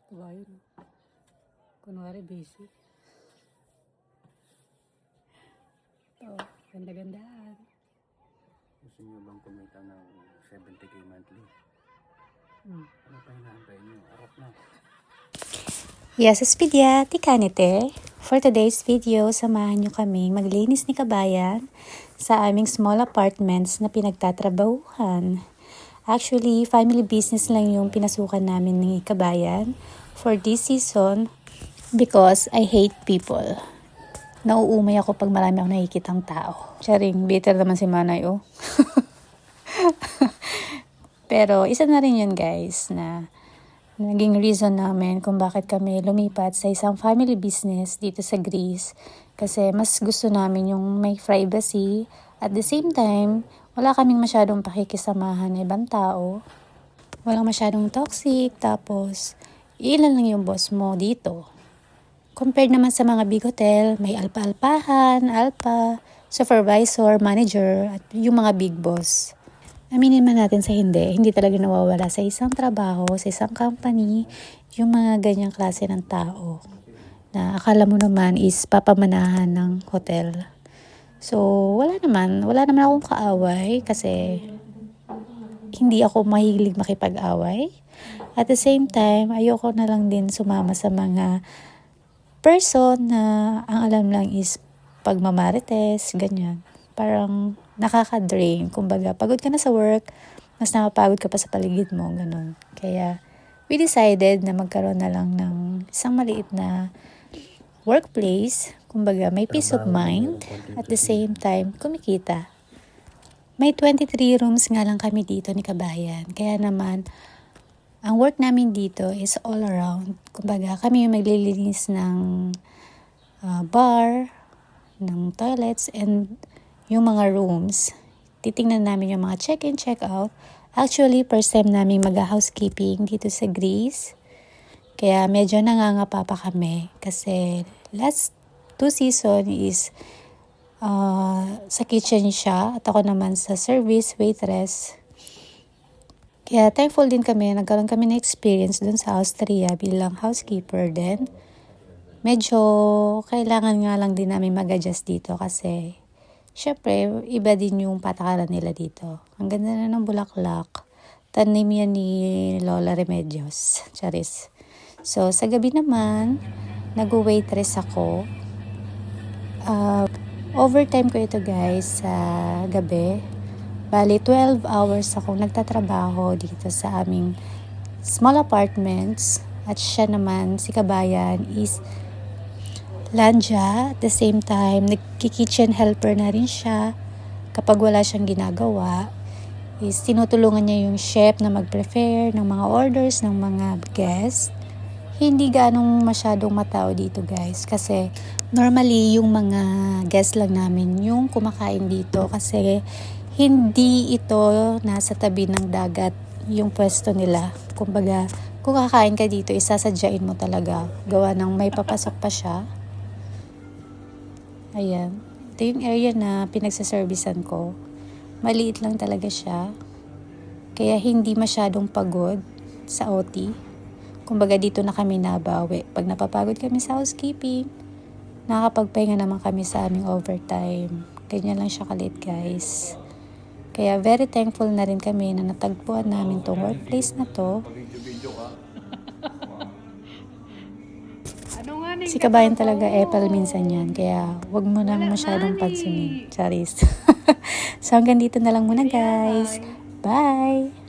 Kabayan. Kunwari busy. Ito, ganda-gandaan. Gusto nyo bang kumita ng 70k monthly? Ano pa hinaantay nyo? Arap na. Yes, Espidia, Tikanite. For today's video, samahan nyo kami maglinis ni Kabayan sa aming small apartments na pinagtatrabahuhan. Actually, family business lang yung pinasukan namin ni Kabayan for this season because I hate people. Nauumay ako pag marami ako nakikitang tao. Charing, bitter naman si Manay, oh. Pero isa na rin yun, guys, na naging reason namin kung bakit kami lumipat sa isang family business dito sa Greece. Kasi mas gusto namin yung may privacy. At the same time, wala kaming masyadong pakikisamahan na ibang tao. Walang masyadong toxic. Tapos, ilan lang yung boss mo dito. Compared naman sa mga big hotel, may alpa-alpahan, alpa, supervisor, manager, at yung mga big boss. Aminin man natin sa hindi talaga nawawala sa isang trabaho, sa isang company, yung mga ganyang klase ng tao na akala mo naman is papamanahan ng hotel. So, wala naman akong kaaway kasi hindi ako mahilig makipag-away. At the same time, ayoko na lang din sumama sa mga person na ang alam lang is pagmamarites, ganyan. Parang nakaka-drain. Kumbaga, pagod ka na sa work, mas napapagod ka pa sa paligid mo, ganun. Kaya, we decided na magkaroon na lang ng isang maliit na workplace. Kumbaga, may peace of mind. At the same time, kumikita. May 23 rooms nga lang kami dito ni Kabayan. Kaya naman, ang work namin dito is all around. Kumbaga, kami yung maglilinis ng bar, ng toilets, and yung mga rooms. Titingnan namin yung mga check-in, check-out. Actually, first time namin mag-housekeeping dito sa Greece. Kaya medyo nangangapa pa kami. Kasi last 2 season is sa kitchen siya. At ako naman sa service, waitress. Kaya thankful din kami, nagkaroon kami na experience dun sa Austria bilang housekeeper din. Medyo kailangan nga lang din namin mag-adjust dito kasi syempre iba din yung patakaran nila dito. Ang ganda na ng bulaklak. Tanim yan ni Lola Remedios. Charis. So sa gabi naman, nag-waitress ako. Overtime ko ito guys sa gabi. Bali, 12 hours akong nagtatrabaho dito sa aming small apartments. At siya naman, si Kabayan, is landya. At the same time, nagki-kitchen helper na rin siya. Kapag wala siyang ginagawa, is tinutulungan niya yung chef na mag-prepare ng mga orders ng mga guests. Hindi ganong masyadong matao dito guys. Kasi normally, yung mga guests lang namin yung kumakain dito. Kasi hindi ito nasa tabi ng dagat yung pwesto nila. Kumbaga, kung kakain ka dito, isasadyain mo talaga. Gawa ng may papasok pa siya. Ayan. Ito yung area na pinagsaservisan ko. Maliit lang talaga siya. Kaya hindi masyadong pagod sa OT. Kumbaga dito na kami nabawi. Pag napapagod kami sa housekeeping, nakakapagpahinga naman kami sa aming overtime. Ganyan lang siya kalit guys. Kaya very thankful na rin kami na natagpuan namin tong workplace na to. Si Kabayan talaga epal minsan yan. Kaya wag mo nang masyadong pansinin. Charis. So hanggang dito na lang muna guys. Bye!